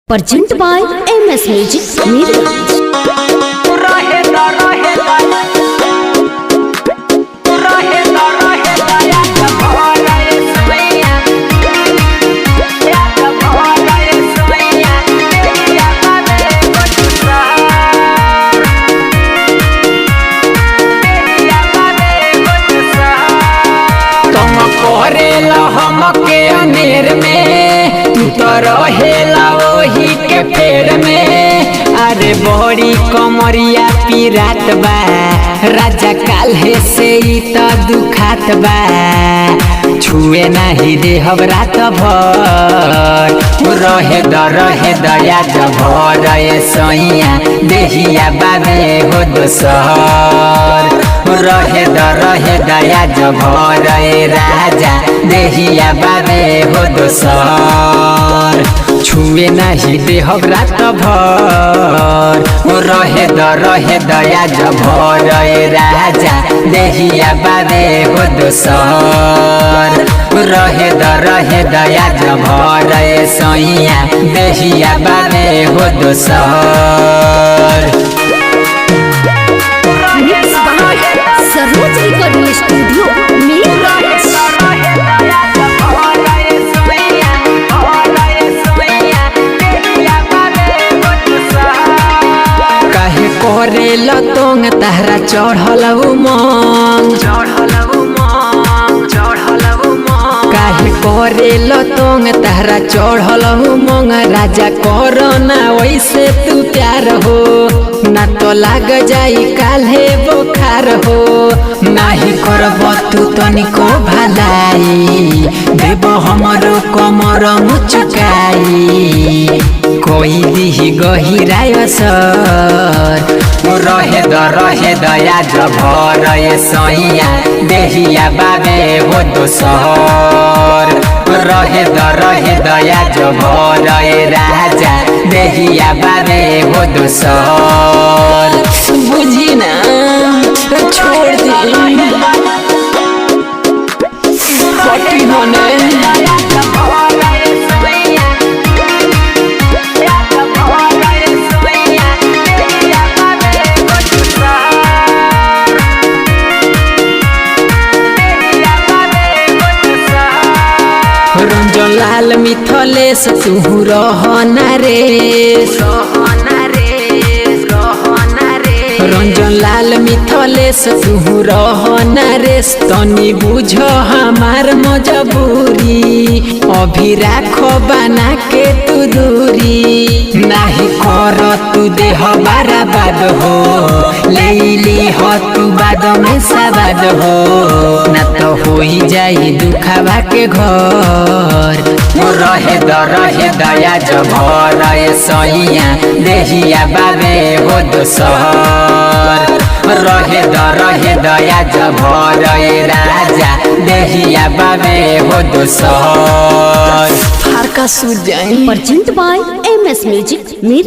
Present by MS Music Mirgans। हमके अनेर में तू तो रहेला वही के पेड़ में। अरे बड़ी कमरिया पीरात बा राजा काल्हे से ही तो दुखात बा। छुए नहीं दे हम रात भर रहे दया जभर सैया देहिया बाबे हो दोसर। रहे दया जभर राजा देहिया बाबे हो दोसर। छुए नहीं दे हम रात भर रहे दया जभर राजा देहिया बाबे हो दोसर। रहे दया जभर सैया देहिया बाबे हो दोसर। Saroj recording studio Mirganj. काहे करे लतोंग तहरा चढ़ल उमंग काहे करे लतोंग तहरा चढ़ल उमंग। राजा करना वैसे तू प्यार हो ना तो लाग जाई काल्हे बुखार हो। नाही करब तू तनिको भलाई देव हमरो कमर मुचकाई। कोई दिही गहिराय सर रहे दया जभर सैया देहिया बाबे हो दोसर। रहे दया जभर राजा देहिया बाबे हो दोसर। बुझी ना छोड़ दी पटी होने। रंजन लाल मिथलेश तू रहना रे। रंजन लाल मिथलेश तू रहना रे। तनी बुझ हमार मजबूरी अभी राखो बना के तू दूरी। नहीं कर तू देह बराबाद हो ले हो तू बाद में सवाद हो ना तो हो जाई दुखावा के घर। रहे दया जभर सैया देहिया बाबे हो दोसर। रहे दया जभर राजा देहिया बाबे हो दोसर। फारका सूझ जाए। Present by MS Music Mirgans।